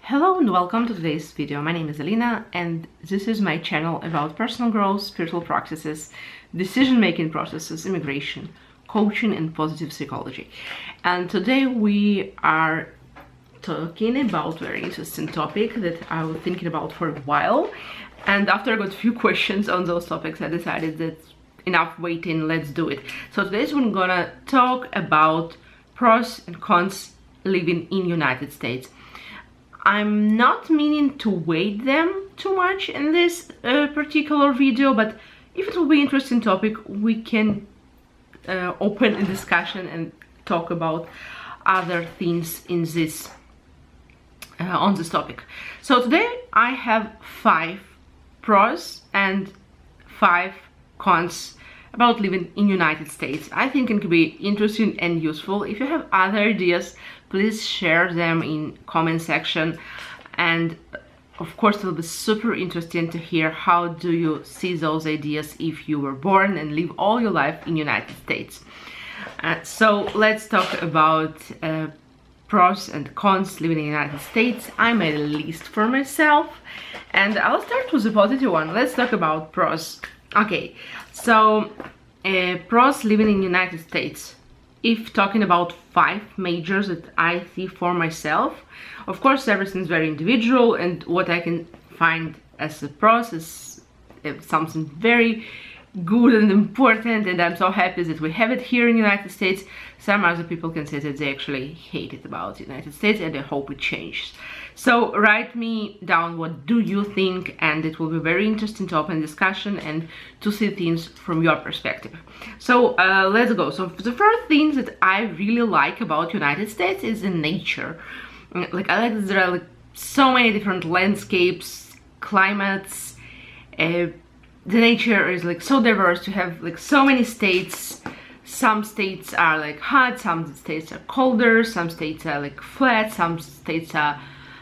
Hello and welcome to today's video. My name is Alina and this is my channel about personal growth, spiritual practices, decision-making processes, immigration, coaching and positive psychology. And today we are talking about a very interesting topic that I was thinking about for a while. And after I got a few questions on those topics, I decided that enough waiting, let's do it. So today we're gonna talk about pros and cons living in United States. I'm not meaning to weight them too much in this particular video, but if it will be an interesting topic, we can open a discussion and talk about other things in this on this topic. So today I have 5 pros and 5 cons about living in United States. I think it could be interesting and useful. If you have other ideas, please share them in comment section, and of course it will be super interesting to hear how do you see those ideas if you were born and live all your life in United States. So let's talk about pros and cons living in the United States. I made a list for myself and I'll start with the positive one. Let's talk about pros. Okay, so pros living in the United States. If talking about 5 majors that I see for myself, of course everything's very individual, and what I can find as a pros is something very good and important, and I'm so happy that we have it here in the United States. Some other people can say that they actually hate it about the United States and they hope it changes. So write me down what do you think, and it will be very interesting to open discussion and to see things from your perspective. So let's go. So the first thing that I really like about United States is the nature. Like I like that there are like so many different landscapes, climates. The nature is like so diverse. You have like so many states. Some states are like hot, some states are colder, some states are like flat, some states are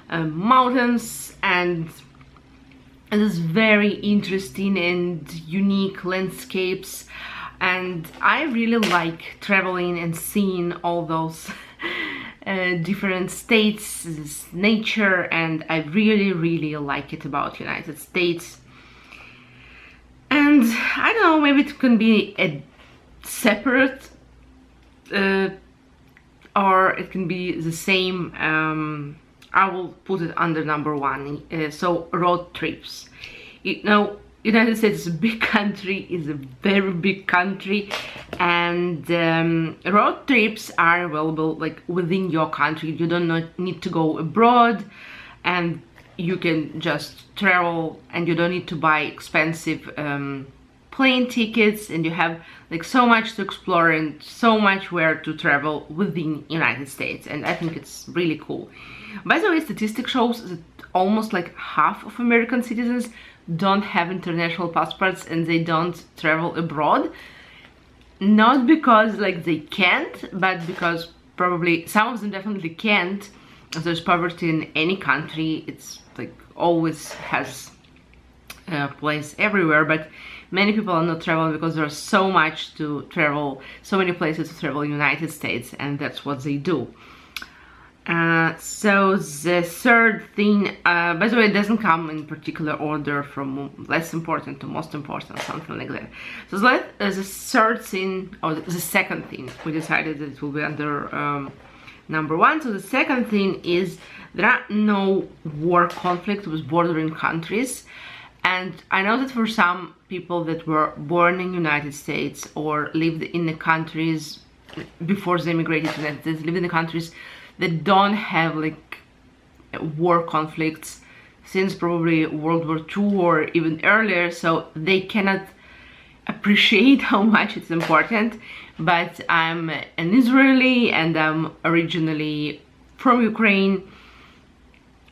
mountains, and it is very interesting and unique landscapes. And I really like traveling and seeing all those different states, this nature, and I really like it about United States. And I don't know, maybe it can be a separate or it can be the same. I will put it under number 1. So road trips. You know, United States is a big country, is a very big country, and road trips are available like within your country. You don't need to go abroad, and you can just travel, and you don't need to buy expensive plane tickets, and you have like so much to explore and so much where to travel within United States, and I think it's really cool. By the way, statistics shows that almost like half of American citizens don't have international passports and they don't travel abroad. Not because like they can't, but because probably some of them definitely can't. There's poverty in any country. It's like always has a place everywhere, but many people are not traveling because there's so much to travel, so many places to travel in the United States, and that's what they do. So the third thing, by the way, it doesn't come in particular order from less important to most important, something like that. So the third thing, or the second thing, we decided that it will be under number 1. So the second thing is there are no war conflicts with bordering countries. And I know that for some people that were born in the United States or lived in the countries before they immigrated to the United States, live in the countries that don't have like war conflicts since probably World War II or even earlier, so they cannot appreciate how much it's important. But I'm an Israeli and I'm originally from Ukraine.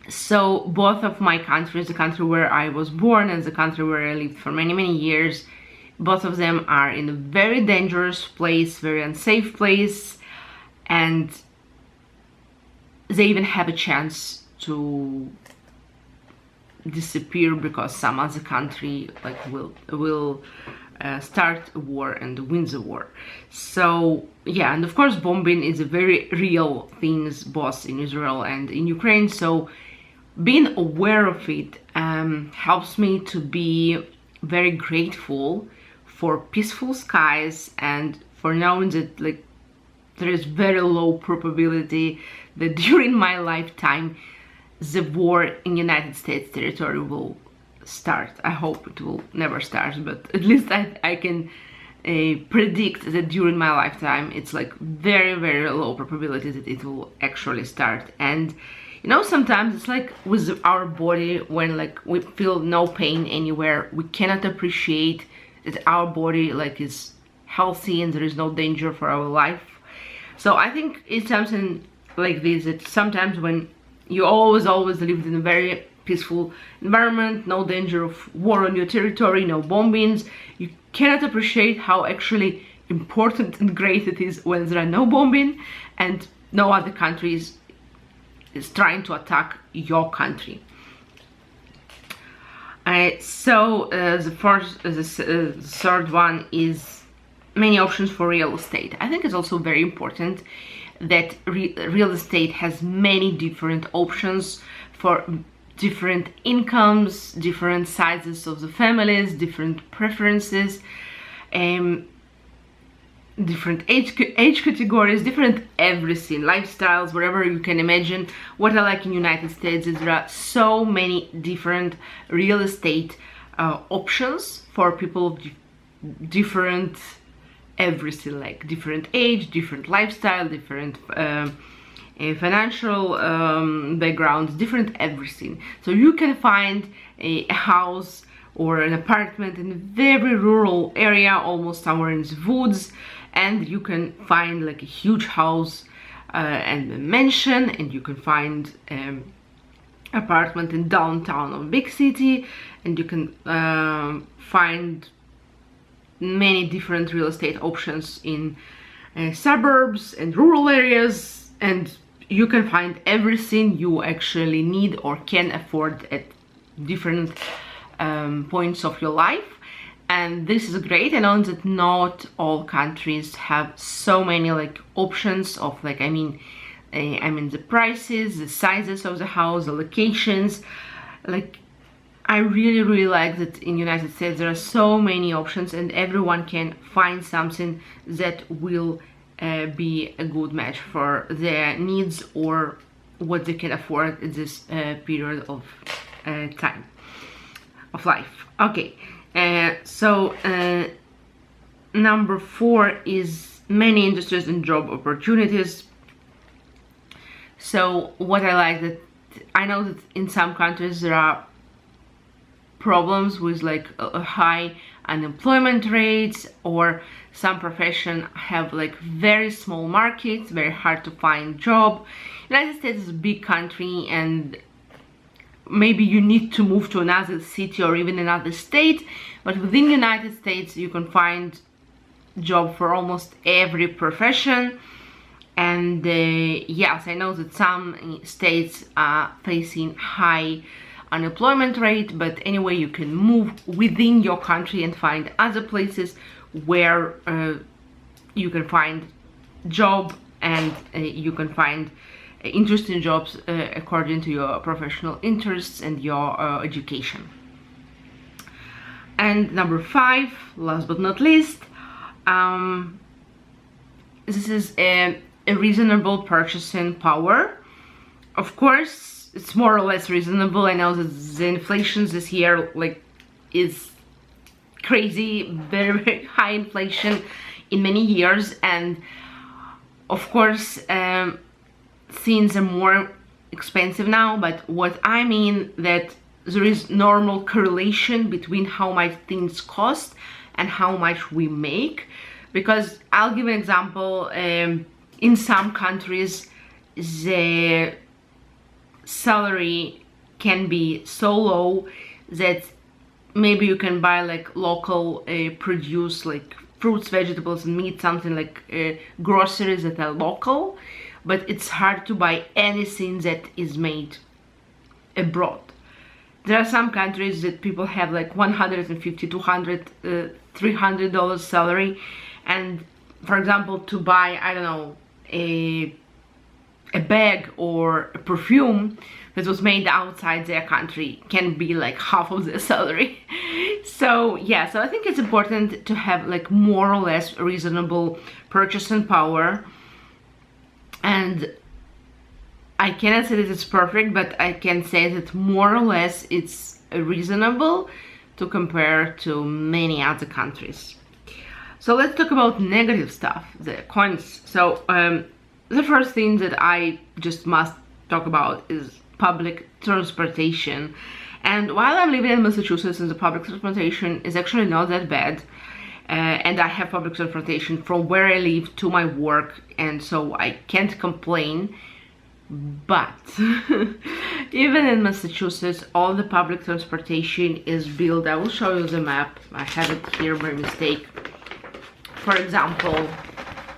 So both of my countries, the country where I was born and the country where I lived for many years, both of them are in a very dangerous place, very unsafe place, and they even have a chance to disappear because some other country like will start a war and win the war. So yeah, and of course bombing is a very real thing both in Israel and in Ukraine. So being aware of it helps me to be very grateful for peaceful skies and for knowing that like there is very low probability that during my lifetime the war in United States territory will start. I hope it will never start, but at least I can predict that during my lifetime it's like very, very low probability that it will actually start. And you know, sometimes it's like with our body, when like we feel no pain anywhere, we cannot appreciate that our body like is healthy and there is no danger for our life. So I think it's something like this, that sometimes when you always lived in a very peaceful environment, no danger of war on your territory, no bombings, you cannot appreciate how actually important and great it is when there are no bombing and no other countries is trying to attack your country. The third one is many options for real estate. I think it's also very important that real estate has many different options for different incomes, different sizes of the families, different preferences, different age categories, different everything, lifestyles, whatever you can imagine. What I like in United States is there are so many different real estate options for people of different everything, like different age, different lifestyle, different financial backgrounds, different everything. So you can find a house or an apartment in a very rural area, almost somewhere in the woods, and you can find like a huge house and a mansion, and you can find apartment in downtown of a big city, and you can find many different real estate options in suburbs and rural areas, and you can find everything you actually need or can afford at different points of your life. And this is great. I know that not all countries have so many like options of like, I mean the prices, the sizes of the house, the locations. Like I really like that in United States there are so many options and everyone can find something that will be a good match for their needs or what they can afford at this period of time of life. Okay, number 4 is many industries and job opportunities. So what I like, that I know that in some countries there are problems with like a high unemployment rates, or some profession have like very small markets, very hard to find job. United States is a big country and maybe you need to move to another city or even another state, but within United States you can find job for almost every profession. And yes, I know that some states are facing high unemployment rate, but anyway you can move within your country and find other places where you can find job, and you can find interesting jobs according to your professional interests and your education. And number 5, last but not least, this is a reasonable purchasing power. Of course, it's more or less reasonable. I know that the inflation this year like is crazy, very high inflation in many years, and of course things are more expensive now. But what I mean that there is normal correlation between how much things cost and how much we make. Because I'll give an example, in some countries the salary can be so low that maybe you can buy like local produce, like fruits, vegetables and meat, something like groceries that are local, but it's hard to buy anything that is made abroad. There are some countries that people have like $150, $200, $300 salary, and for example to buy, I don't know, a a bag or a perfume that was made outside their country can be like half of their salary. So yeah, so I think it's important to have like more or less reasonable purchasing power. And I cannot say that it's perfect, but I can say that more or less it's reasonable to compare to many other countries. So let's talk about negative stuff, the cons. So the first thing that I just must talk about is public transportation. And while I'm living in Massachusetts, and the public transportation is actually not that bad, and I have public transportation from where I live to my work, and so I can't complain. But even in Massachusetts, all the public transportation is built. I will show you the map. I have it here by mistake. For example,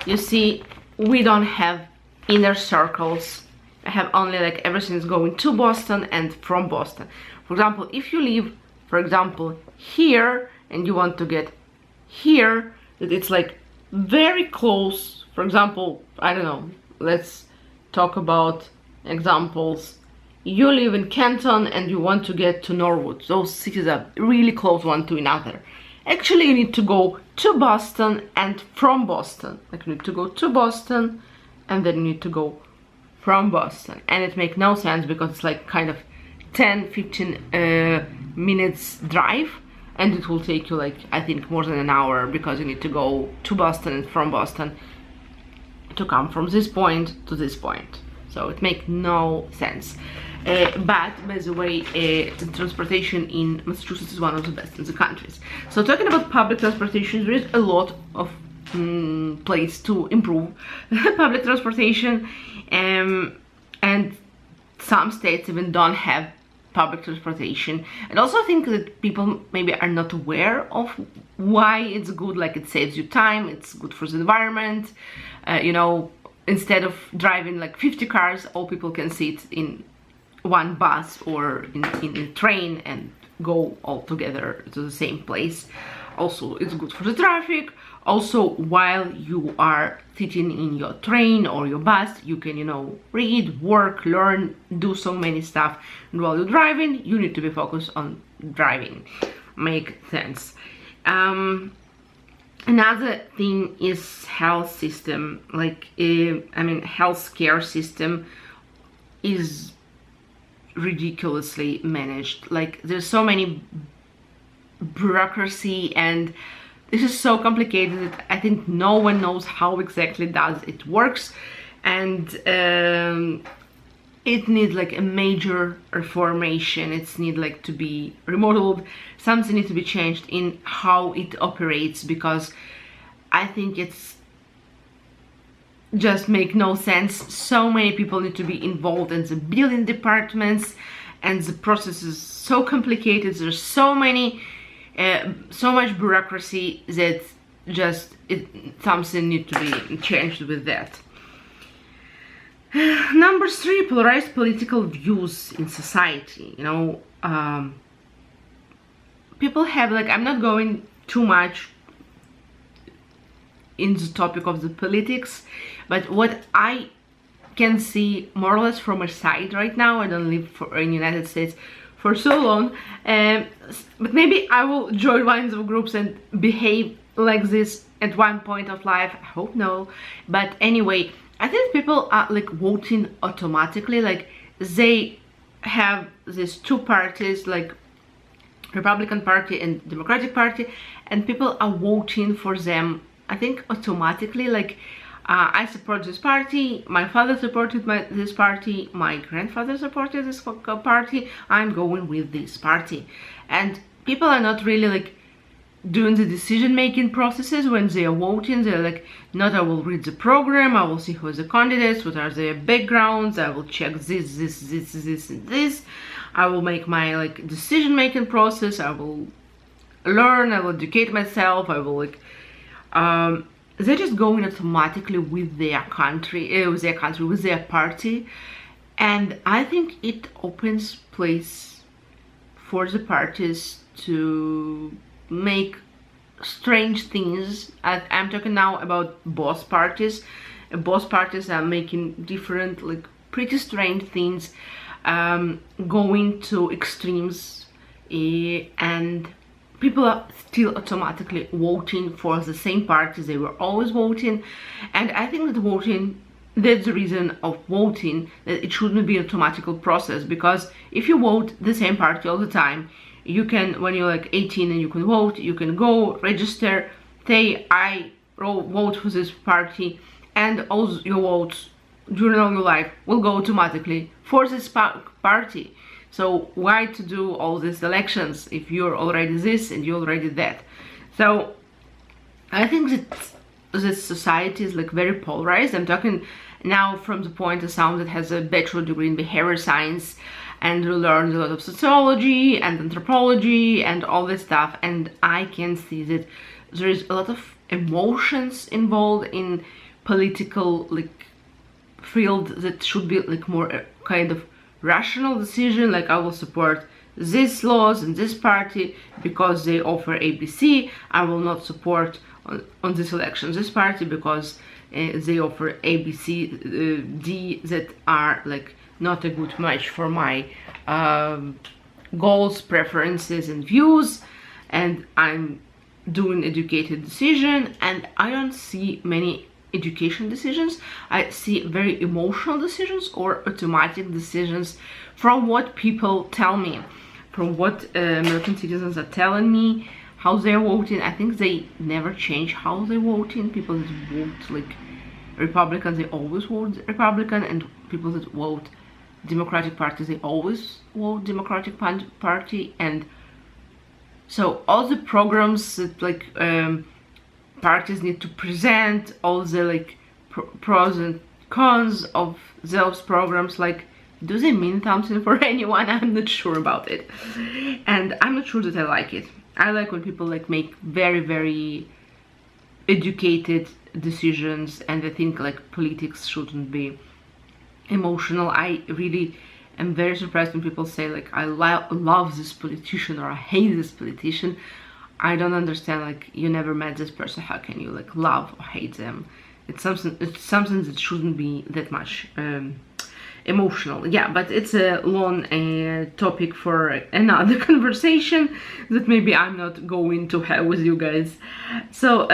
you see we don't have inner circles. I have only like everything is going to Boston and from Boston. For example, if you live, for example, here and you want to get here, that it's like very close. For example, I don't know, let's talk about examples. You live in Canton and you want to get to Norwood. Those cities are really close one to another. Actually, you need to go to Boston and from Boston. Like you need to go to Boston and then you need to go from Boston. And it makes no sense because it's like kind of 10-15 minutes drive, and it will take you like I think more than an hour because you need to go to Boston and from Boston to come from this point to this point. So it makes no sense. But by the way, transportation in Massachusetts is one of the best in the countries. So talking about public transportation, there is a lot of place to improve public transportation, and some states even don't have public transportation. And also I think that people maybe are not aware of why it's good. Like it saves you time, it's good for the environment. You know, instead of driving like 50 cars, all people can sit in one bus or in a train and go all together to the same place. Also, it's good for the traffic. Also, while you are sitting in your train or your bus, you can, you know, read, work, learn, do so many stuff. And while you're driving, you need to be focused on driving. Make sense. Another thing is health system. Like, I mean, healthcare system is ridiculously managed. Like, there's so many bureaucracy and this is so complicated that I think no one knows how exactly does it works, and it needs like a major reformation. It's need like to be remodeled. Something needs to be changed in how it operates, because I think it's just make no sense. So many people need to be involved in the billing departments, and the process is so complicated. There's so many so much bureaucracy that just something needs to be changed with that. Number 3, polarized political views in society. You know, people have like, I'm not going too much in the topic of the politics, but what I can see more or less from my side right now, I don't live in United States for so long, but maybe I will join one of groups and behave like this at one point of life. I hope no, but anyway, I think people are like voting automatically. Like they have these two parties, like Republican Party and Democratic Party, and people are voting for them, I think automatically. Like I support this party, my father supported this party, my grandfather supported this party, I'm going with this party. And people are not really like doing the decision-making processes when they are voting. They're like, not I will read the program, I will see who are the candidates, what are their backgrounds, I will check this, and this. I will make my like decision-making process, I will learn, I will educate myself, I will like they're just going automatically with their country, with their party, and I think it opens place for the parties to make strange things. I'm talking now about both parties, both parties are making different, like pretty strange things, going to extremes, and people are still automatically voting for the same parties they were always voting. And I think that voting, that's the reason of voting, that it shouldn't be an automatical process, because if you vote the same party all the time, you can, when you're like 18 and you can vote, you can go register, say I vote for this party, and all your votes during all your life will go automatically for this party. So why to do all these elections if you're already this and you're already that? So I think that this society is like very polarized. I'm talking now from the point of someone that has a bachelor degree in behavior science and learned a lot of sociology and anthropology and all this stuff, and I can see that there is a lot of emotions involved in political like field that should be like more kind of rational decision, like I will support these laws and this party because they offer ABC. I will not support on this election this party because they offer ABC, D, that are like not a good match for my goals, preferences and views, and I'm doing educated decision. And I don't see many education decisions. I see very emotional decisions or automatic decisions from what people tell me, from what American citizens are telling me how they're voting. I think they never change how they're voting. People that vote like Republicans, they always vote Republican, and people that vote Democratic parties, they always vote Democratic party. And so all the programs that like parties need to present, all the like pros and cons of those programs, like do they mean something for anyone? I'm not sure about it, and I'm not sure that I like it. I like when people like make very educated decisions, and I think like politics shouldn't be emotional. I really am very surprised when people say like I love this politician or I hate this politician. I don't understand, like you never met this person, how can you like love or hate them? It's something that shouldn't be that much emotional. Yeah, but it's a long topic for another conversation that maybe I'm not going to have with you guys. So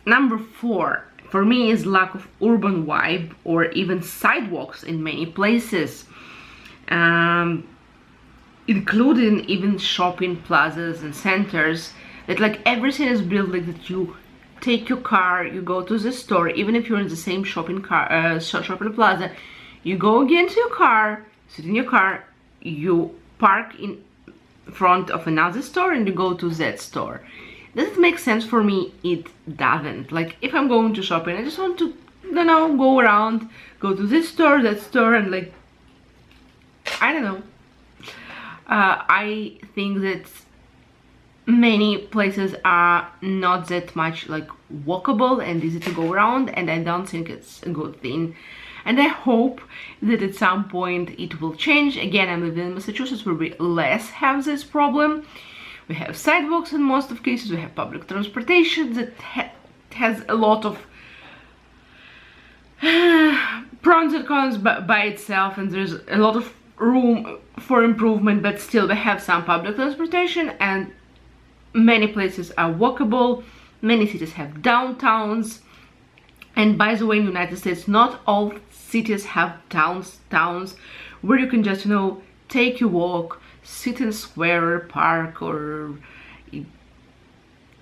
number 4 for me is lack of urban vibe or even sidewalks in many places, including even shopping plazas and centers, that like everything is built like that. You take your car, you go to the store, even if you're in the same shopping plaza, you go again to your car, sit in your car, you park in front of another store and you go to that store. Does it make sense? For me, it doesn't. Like if I'm going to shopping, I just want to, you know, go around, go to this store, that store, and like, I don't know. I think that many places are not that much like walkable and easy to go around, and I don't think it's a good thing. And I hope that at some point it will change. Again, I'm living in Massachusetts where we less have this problem. We have sidewalks in most of cases, we have public transportation that has a lot of pros and cons by itself, and there's a lot of room for improvement, but still we have some public transportation and many places are walkable. Many cities have downtowns, and by the way, in the United States not all cities have towns where you can just, you know, take your walk, sit in a square or park or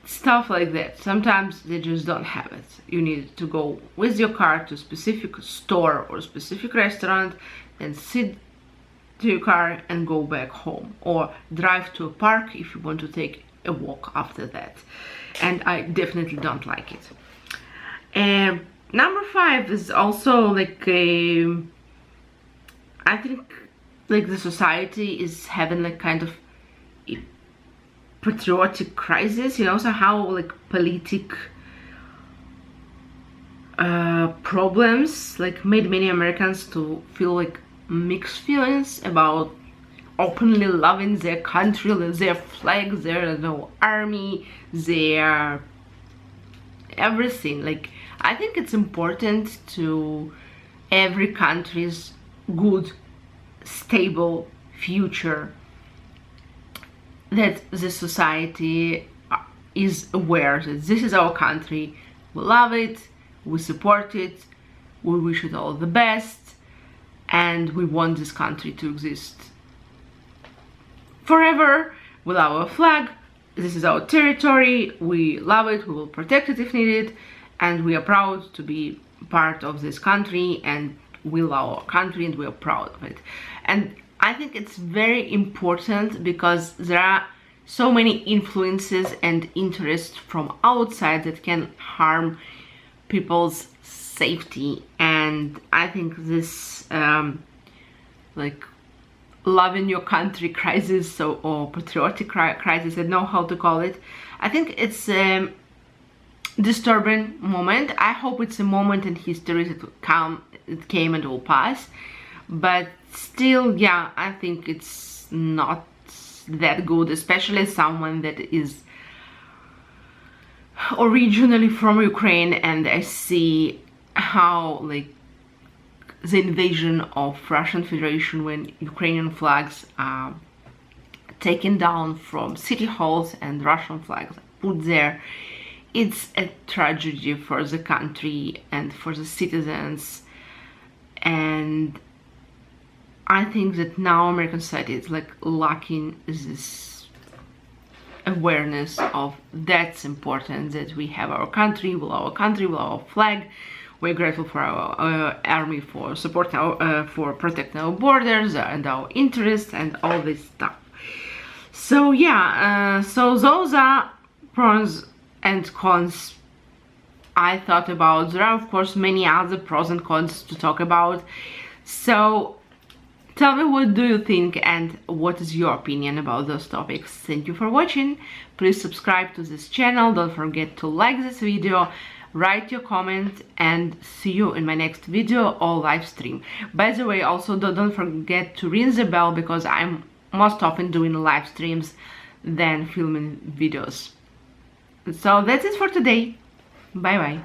stuff like that. Sometimes they just don't have it. You need to go with your car to a specific store or a specific restaurant and sit to your car and go back home, or drive to a park if you want to take a walk after that. And I definitely don't like it. Number 5 is also like I think like the society is having like kind of a patriotic crisis, you know, so how like politic problems like made many Americans to feel like mixed feelings about openly loving their country, their flag, their, you know, army, their everything. Like I think it's important to every country's good, stable future, that the society is aware that this is our country, we love it, we support it, we wish it all the best, and we want this country to exist forever with our flag. This is our territory, we love it, we will protect it if needed, and we are proud to be part of this country, and we love our country and we are proud of it. And I think it's very important because there are so many influences and interests from outside that can harm people's safety. And I think this like loving your country crisis, or patriotic crisis, I don't know how to call it, I think it's a disturbing moment. I hope it's a moment in history that it came and will pass, but still, yeah, I think it's not that good, especially someone that is originally from Ukraine, and I see how like the invasion of Russian Federation, when Ukrainian flags are taken down from city halls and Russian flags put there, it's a tragedy for the country and for the citizens. And I think that now American society is like lacking this awareness of that's important, that we have our country, with our flag. We're grateful for our army for supporting for protecting our borders and our interests and all this stuff. So yeah, so those are pros and cons I thought about. There are of course many other pros and cons to talk about. So tell me, what do you think and what is your opinion about those topics? Thank you for watching. Please subscribe to this channel. Don't forget to like this video, write your comment, and see you in my next video or live stream. By the way, also don't forget to ring the bell, because I'm most often doing live streams than filming videos. So that's it for today. Bye bye.